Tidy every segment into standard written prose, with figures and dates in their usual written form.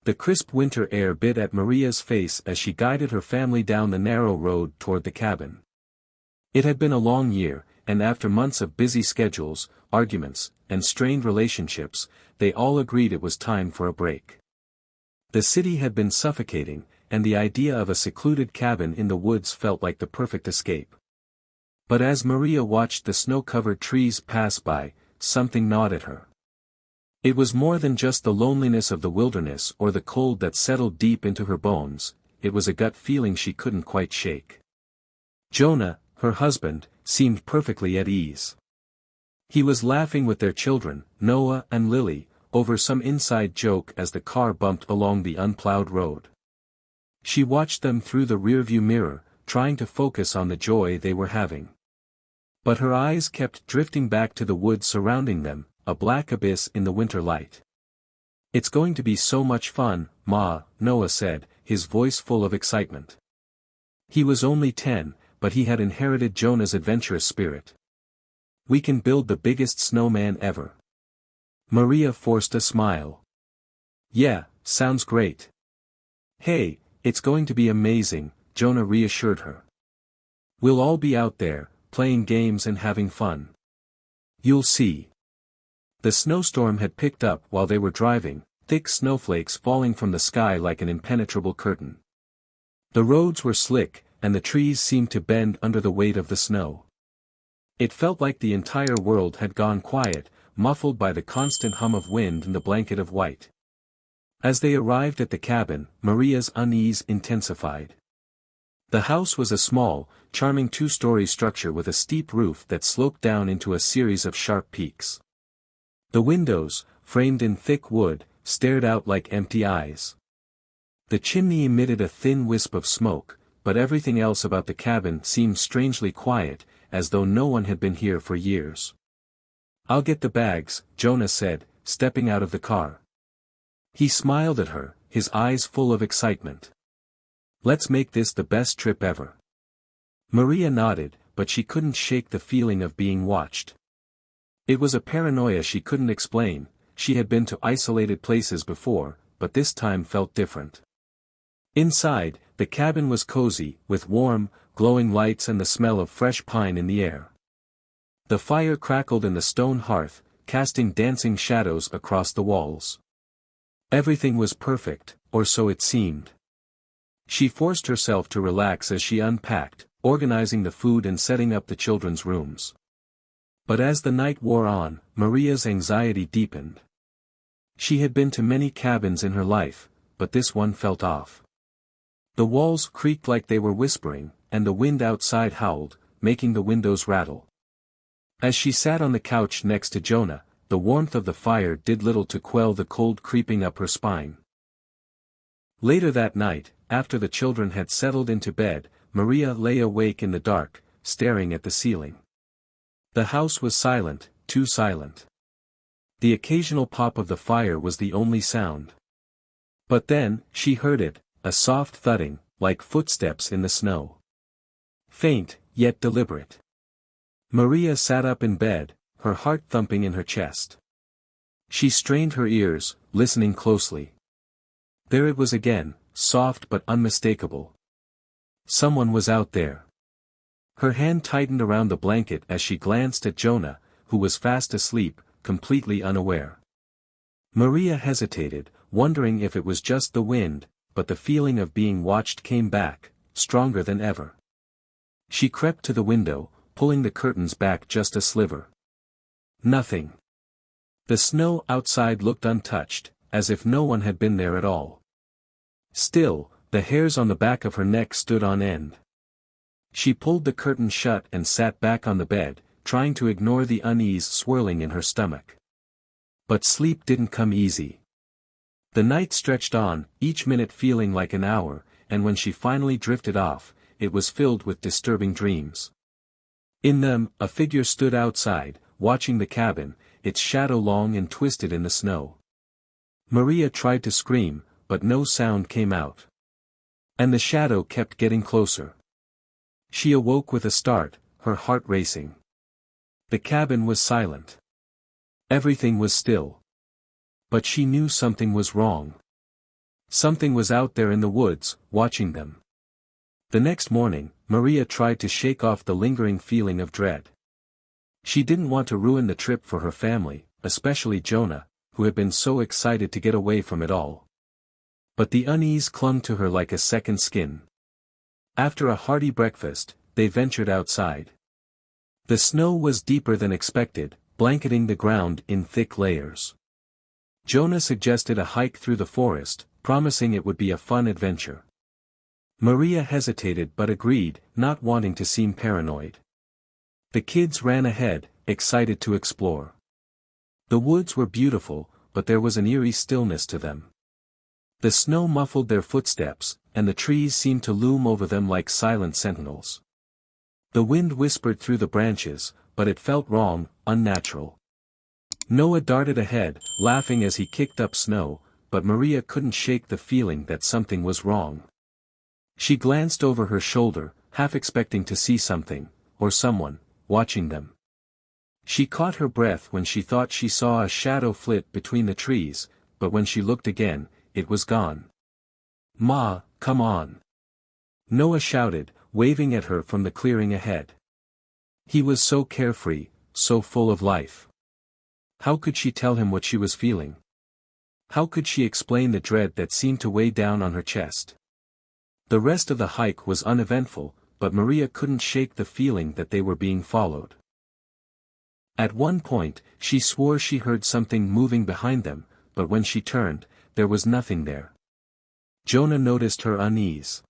The crisp winter air bit at Maria's face as she guided her family down the narrow road toward the cabin. It had been a long year, and after months of busy schedules, arguments, and strained relationships, they all agreed it was time for a break. The city had been suffocating, and the idea of a secluded cabin in the woods felt like the perfect escape. But as Maria watched the snow-covered trees pass by, something gnawed at her. It was more than just the loneliness of the wilderness or the cold that settled deep into her bones, it was a gut feeling she couldn't quite shake. Jonah, her husband, seemed perfectly at ease. He was laughing with their children, Noah and Lily, over some inside joke as the car bumped along the unplowed road. She watched them through the rearview mirror, trying to focus on the joy they were having. But her eyes kept drifting back to the woods surrounding them, a black abyss in the winter light. "It's going to be so much fun, Ma," Noah said, his voice full of excitement. He was only 10, but he had inherited Jonah's adventurous spirit. "We can build the biggest snowman ever." Maria forced a smile. "Yeah, sounds great." "Hey, it's going to be amazing," Jonah reassured her. "We'll all be out there, playing games and having fun. You'll see." The snowstorm had picked up while they were driving, thick snowflakes falling from the sky like an impenetrable curtain. The roads were slick, and the trees seemed to bend under the weight of the snow. It felt like the entire world had gone quiet, muffled by the constant hum of wind and the blanket of white. As they arrived at the cabin, Maria's unease intensified. The house was a small, charming two-story structure with a steep roof that sloped down into a series of sharp peaks. The windows, framed in thick wood, stared out like empty eyes. The chimney emitted a thin wisp of smoke, but everything else about the cabin seemed strangely quiet, as though no one had been here for years. "I'll get the bags," Jonah said, stepping out of the car. He smiled at her, his eyes full of excitement. "Let's make this the best trip ever." Maria nodded, but she couldn't shake the feeling of being watched. It was a paranoia she couldn't explain. She had been to isolated places before, but this time felt different. Inside, the cabin was cozy, with warm, glowing lights and the smell of fresh pine in the air. The fire crackled in the stone hearth, casting dancing shadows across the walls. Everything was perfect, or so it seemed. She forced herself to relax as she unpacked, organizing the food and setting up the children's rooms. But as the night wore on, Maria's anxiety deepened. She had been to many cabins in her life, but this one felt off. The walls creaked like they were whispering, and the wind outside howled, making the windows rattle. As she sat on the couch next to Jonah, the warmth of the fire did little to quell the cold creeping up her spine. Later that night, after the children had settled into bed, Maria lay awake in the dark, staring at the ceiling. The house was silent, too silent. The occasional pop of the fire was the only sound. But then, she heard it, a soft thudding, like footsteps in the snow. Faint, yet deliberate. Maria sat up in bed, her heart thumping in her chest. She strained her ears, listening closely. There it was again, soft but unmistakable. Someone was out there. Her hand tightened around the blanket as she glanced at Jonah, who was fast asleep, completely unaware. Maria hesitated, wondering if it was just the wind, but the feeling of being watched came back, stronger than ever. She crept to the window, pulling the curtains back just a sliver. Nothing. The snow outside looked untouched, as if no one had been there at all. Still, the hairs on the back of her neck stood on end. She pulled the curtain shut and sat back on the bed, trying to ignore the unease swirling in her stomach. But sleep didn't come easy. The night stretched on, each minute feeling like an hour, and when she finally drifted off, it was filled with disturbing dreams. In them, a figure stood outside, watching the cabin, its shadow long and twisted in the snow. Maria tried to scream, but no sound came out. And the shadow kept getting closer. She awoke with a start, her heart racing. The cabin was silent. Everything was still. But she knew something was wrong. Something was out there in the woods, watching them. The next morning, Maria tried to shake off the lingering feeling of dread. She didn't want to ruin the trip for her family, especially Jonah, who had been so excited to get away from it all. But the unease clung to her like a second skin. After a hearty breakfast, they ventured outside. The snow was deeper than expected, blanketing the ground in thick layers. Jonah suggested a hike through the forest, promising it would be a fun adventure. Maria hesitated but agreed, not wanting to seem paranoid. The kids ran ahead, excited to explore. The woods were beautiful, but there was an eerie stillness to them. The snow muffled their footsteps, and the trees seemed to loom over them like silent sentinels. The wind whispered through the branches, but it felt wrong, unnatural. Noah darted ahead, laughing as he kicked up snow, but Maria couldn't shake the feeling that something was wrong. She glanced over her shoulder, half expecting to see something, or someone, watching them. She caught her breath when she thought she saw a shadow flit between the trees, but when she looked again, it was gone. "Ma, come on!" Noah shouted, waving at her from the clearing ahead. He was so carefree, so full of life. How could she tell him what she was feeling? How could she explain the dread that seemed to weigh down on her chest? The rest of the hike was uneventful, but Maria couldn't shake the feeling that they were being followed. At one point, she swore she heard something moving behind them, but when she turned, there was nothing there. Jonah noticed her unease.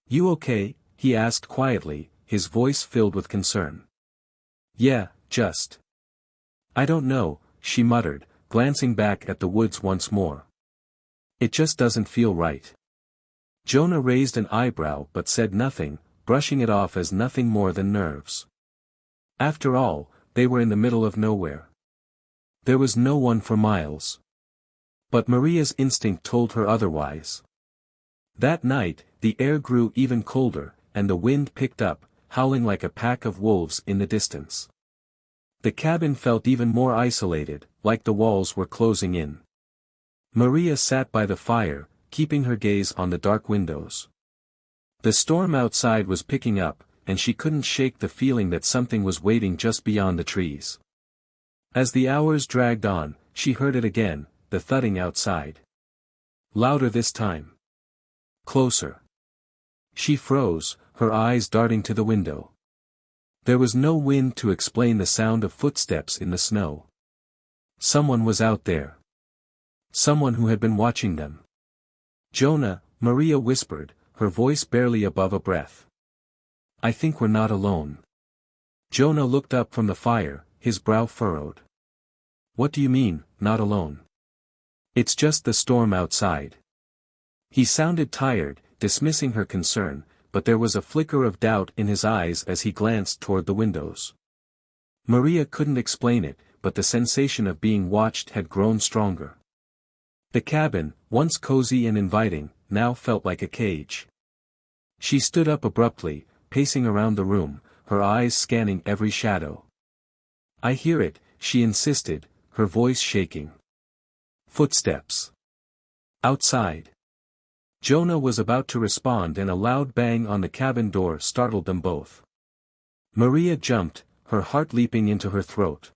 "You okay?" he asked quietly, his voice filled with concern. "Yeah, just. I don't know," she muttered, glancing back at the woods once more. "It just doesn't feel right." Jonah raised an eyebrow but said nothing, brushing it off as nothing more than nerves. After all, they were in the middle of nowhere. There was no one for miles. But Maria's instinct told her otherwise. That night, the air grew even colder, and the wind picked up, howling like a pack of wolves in the distance. The cabin felt even more isolated, like the walls were closing in. Maria sat by the fire, keeping her gaze on the dark windows. The storm outside was picking up, and she couldn't shake the feeling that something was waiting just beyond the trees. As the hours dragged on, she heard it again, the thudding outside. Louder this time. Closer. She froze, her eyes darting to the window. There was no wind to explain the sound of footsteps in the snow. Someone was out there. Someone who had been watching them. "Jonah," Maria whispered, her voice barely above a breath. "I think we're not alone." Jonah looked up from the fire, his brow furrowed. "What do you mean, not alone?" "It's just the storm outside." He sounded tired, dismissing her concern, but there was a flicker of doubt in his eyes as he glanced toward the windows. Maria couldn't explain it, but the sensation of being watched had grown stronger. The cabin, once cozy and inviting, now felt like a cage. She stood up abruptly, pacing around the room, her eyes scanning every shadow. "I hear it," she insisted, her voice shaking. Footsteps. Outside. Jonah was about to respond and a loud bang on the cabin door startled them both. Maria jumped, her heart leaping into her throat.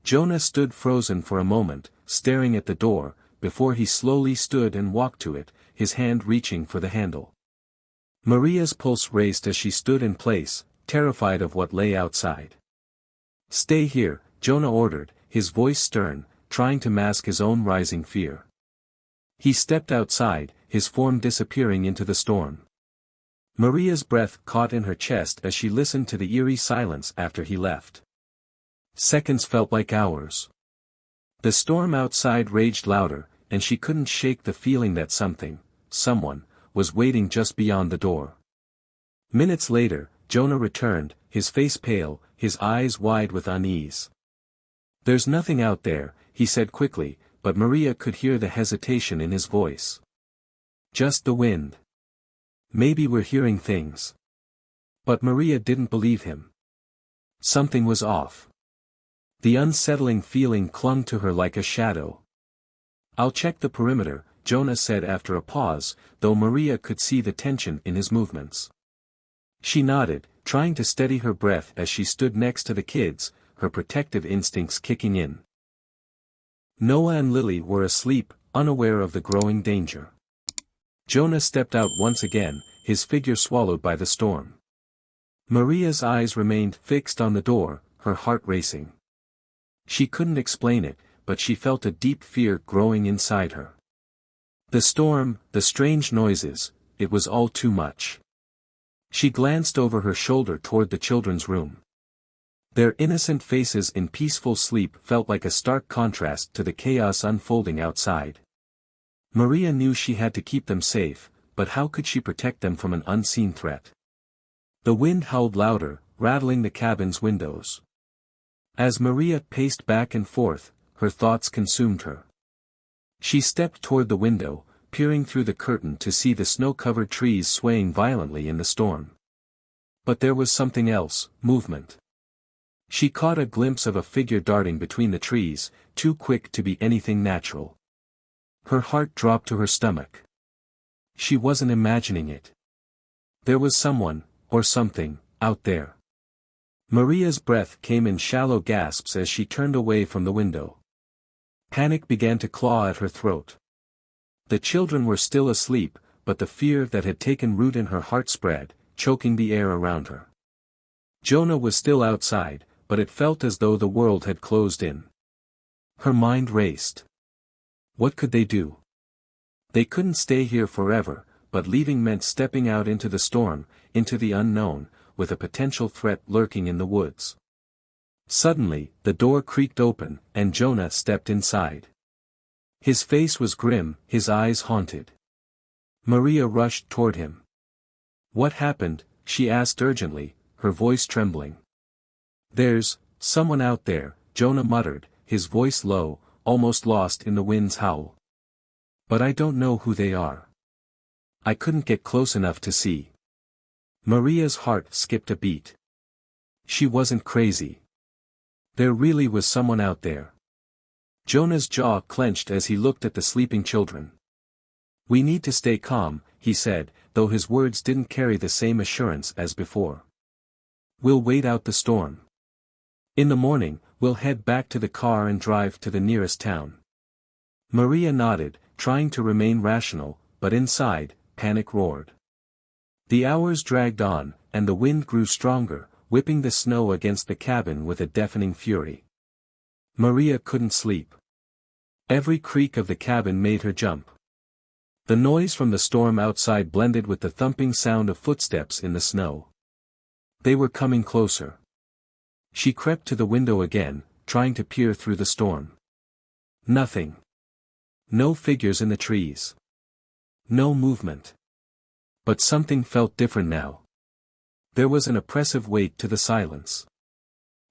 Jonah stood frozen for a moment, staring at the door, before he slowly stood and walked to it, his hand reaching for the handle. Maria's pulse raced as she stood in place, terrified of what lay outside. "Stay here," Jonah ordered, his voice stern, trying to mask his own rising fear. He stepped outside, his form disappearing into the storm. Maria's breath caught in her chest as she listened to the eerie silence after he left. Seconds felt like hours. The storm outside raged louder, and she couldn't shake the feeling that someone, was waiting just beyond the door. Minutes later, Jonah returned, his face pale, his eyes wide with unease. "There's nothing out there," he said quickly, but Maria could hear the hesitation in his voice. "Just the wind. Maybe we're hearing things." But Maria didn't believe him. Something was off. The unsettling feeling clung to her like a shadow. "I'll check the perimeter," Jonah said after a pause, though Maria could see the tension in his movements. She nodded, trying to steady her breath as she stood next to the kids, her protective instincts kicking in. Noah and Lily were asleep, unaware of the growing danger. Jonah stepped out once again, his figure swallowed by the storm. Maria's eyes remained fixed on the door, her heart racing. She couldn't explain it, but she felt a deep fear growing inside her. The storm, the strange noises, it was all too much. She glanced over her shoulder toward the children's room. Their innocent faces in peaceful sleep felt like a stark contrast to the chaos unfolding outside. Maria knew she had to keep them safe, but how could she protect them from an unseen threat? The wind howled louder, rattling the cabin's windows. As Maria paced back and forth, her thoughts consumed her. She stepped toward the window, peering through the curtain to see the snow-covered trees swaying violently in the storm. But there was something else, movement. She caught a glimpse of a figure darting between the trees, too quick to be anything natural. Her heart dropped to her stomach. She wasn't imagining it. There was someone, or something, out there. Maria's breath came in shallow gasps as she turned away from the window. Panic began to claw at her throat. The children were still asleep, but the fear that had taken root in her heart spread, choking the air around her. Jonah was still outside, but it felt as though the world had closed in. Her mind raced. What could they do? They couldn't stay here forever, but leaving meant stepping out into the storm, into the unknown, with a potential threat lurking in the woods. Suddenly, the door creaked open, and Jonah stepped inside. His face was grim, his eyes haunted. Maria rushed toward him. "What happened?" she asked urgently, her voice trembling. "There's someone out there," Jonah muttered, his voice low, almost lost in the wind's howl. "But I don't know who they are. I couldn't get close enough to see." Maria's heart skipped a beat. She wasn't crazy. There really was someone out there. Jonah's jaw clenched as he looked at the sleeping children. "We need to stay calm," he said, though his words didn't carry the same assurance as before. "We'll wait out the storm. In the morning, we'll head back to the car and drive to the nearest town." Maria nodded, trying to remain rational, but inside, panic roared. The hours dragged on, and the wind grew stronger, whipping the snow against the cabin with a deafening fury. Maria couldn't sleep. Every creak of the cabin made her jump. The noise from the storm outside blended with the thumping sound of footsteps in the snow. They were coming closer. She crept to the window again, trying to peer through the storm. Nothing. No figures in the trees. No movement. But something felt different now. There was an oppressive weight to the silence.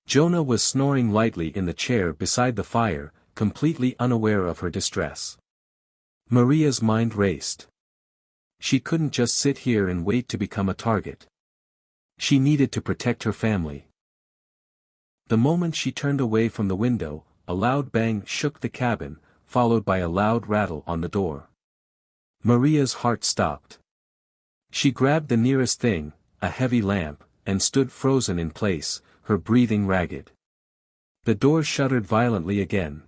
Jonah was snoring lightly in the chair beside the fire, completely unaware of her distress. Maria's mind raced. She couldn't just sit here and wait to become a target. She needed to protect her family. The moment she turned away from the window, a loud bang shook the cabin, followed by a loud rattle on the door. Maria's heart stopped. She grabbed the nearest thing, a heavy lamp, and stood frozen in place, her breathing ragged. The door shuddered violently again.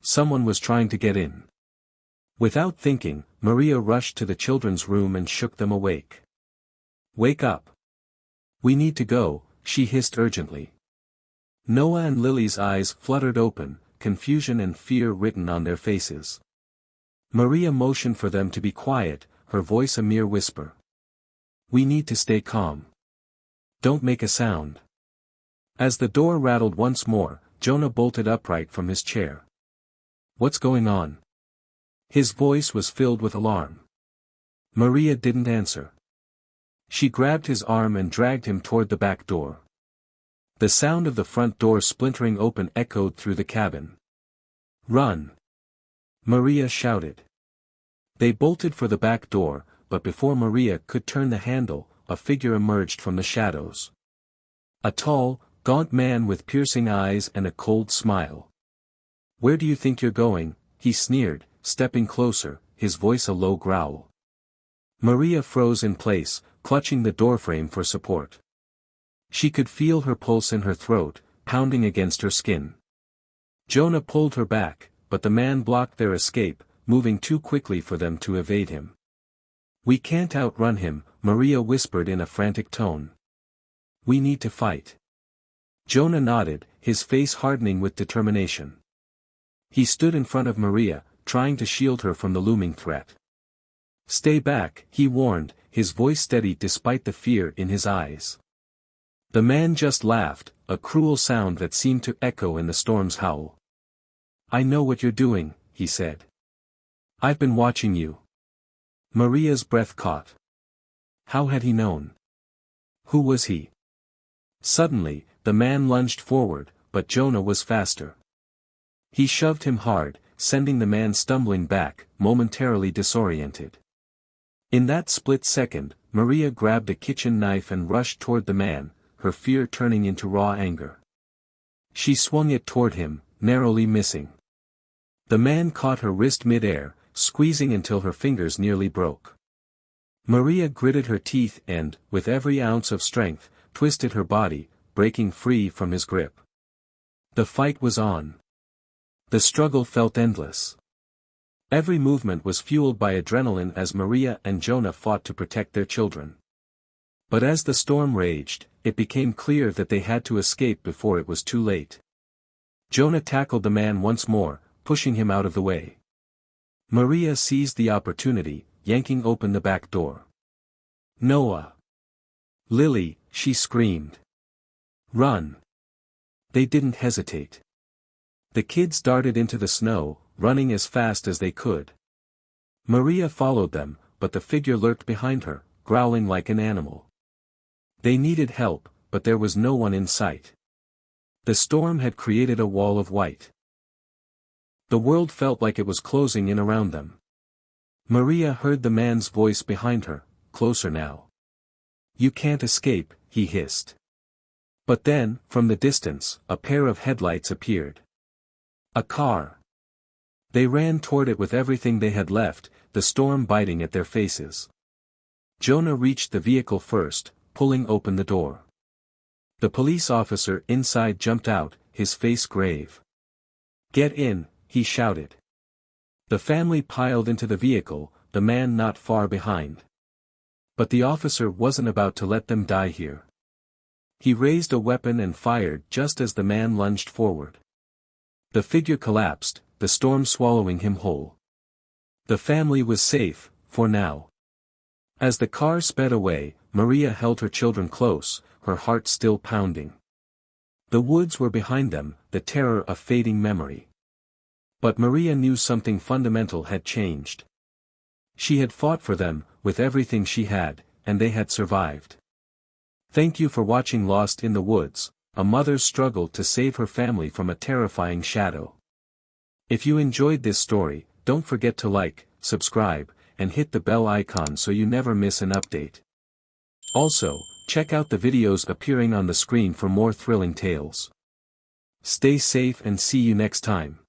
Someone was trying to get in. Without thinking, Maria rushed to the children's room and shook them awake. "Wake up. We need to go," she hissed urgently. Noah and Lily's eyes fluttered open, confusion and fear written on their faces. Maria motioned for them to be quiet, her voice a mere whisper. "We need to stay calm. Don't make a sound." As the door rattled once more, Jonah bolted upright from his chair. "What's going on?" His voice was filled with alarm. Maria didn't answer. She grabbed his arm and dragged him toward the back door. The sound of the front door splintering open echoed through the cabin. "Run!" Maria shouted. They bolted for the back door, but before Maria could turn the handle, a figure emerged from the shadows. A tall, gaunt man with piercing eyes and a cold smile. "Where do you think you're going?" he sneered, stepping closer, his voice a low growl. Maria froze in place, clutching the doorframe for support. She could feel her pulse in her throat, pounding against her skin. Jonah pulled her back, but the man blocked their escape, moving too quickly for them to evade him. "We can't outrun him," Maria whispered in a frantic tone. "We need to fight." Jonah nodded, his face hardening with determination. He stood in front of Maria, trying to shield her from the looming threat. "Stay back," he warned, his voice steady despite the fear in his eyes. The man just laughed, a cruel sound that seemed to echo in the storm's howl. "I know what you're doing," he said. "I've been watching you." Maria's breath caught. How had he known? Who was he? Suddenly, the man lunged forward, but Jonah was faster. He shoved him hard, sending the man stumbling back, momentarily disoriented. In that split second, Maria grabbed a kitchen knife and rushed toward the man, her fear turning into raw anger. She swung it toward him, narrowly missing. The man caught her wrist mid-air, squeezing until her fingers nearly broke. Maria gritted her teeth and, with every ounce of strength, twisted her body, breaking free from his grip. The fight was on. The struggle felt endless. Every movement was fueled by adrenaline as Maria and Jonah fought to protect their children. But as the storm raged, it became clear that they had to escape before it was too late. Jonah tackled the man once more, pushing him out of the way. Maria seized the opportunity, yanking open the back door. "Noah! Lily!" she screamed. "Run!" They didn't hesitate. The kids darted into the snow, running as fast as they could. Maria followed them, but the figure lurked behind her, growling like an animal. They needed help, but there was no one in sight. The storm had created a wall of white. The world felt like it was closing in around them. Maria heard the man's voice behind her, closer now. "You can't escape," he hissed. But then, from the distance, a pair of headlights appeared. A car. They ran toward it with everything they had left, the storm biting at their faces. Jonah reached the vehicle first, pulling open the door. The police officer inside jumped out, his face grave. "Get in," he shouted. The family piled into the vehicle, the man not far behind. But the officer wasn't about to let them die here. He raised a weapon and fired just as the man lunged forward. The figure collapsed, the storm swallowing him whole. The family was safe, for now. As the car sped away, Maria held her children close, her heart still pounding. The woods were behind them, the terror a fading memory. But Maria knew something fundamental had changed. She had fought for them, with everything she had, and they had survived. Thank you for watching Lost in the Woods, a mother's struggle to save her family from a terrifying shadow. If you enjoyed this story, don't forget to like, subscribe, and hit the bell icon so you never miss an update. Also, check out the videos appearing on the screen for more thrilling tales. Stay safe and see you next time.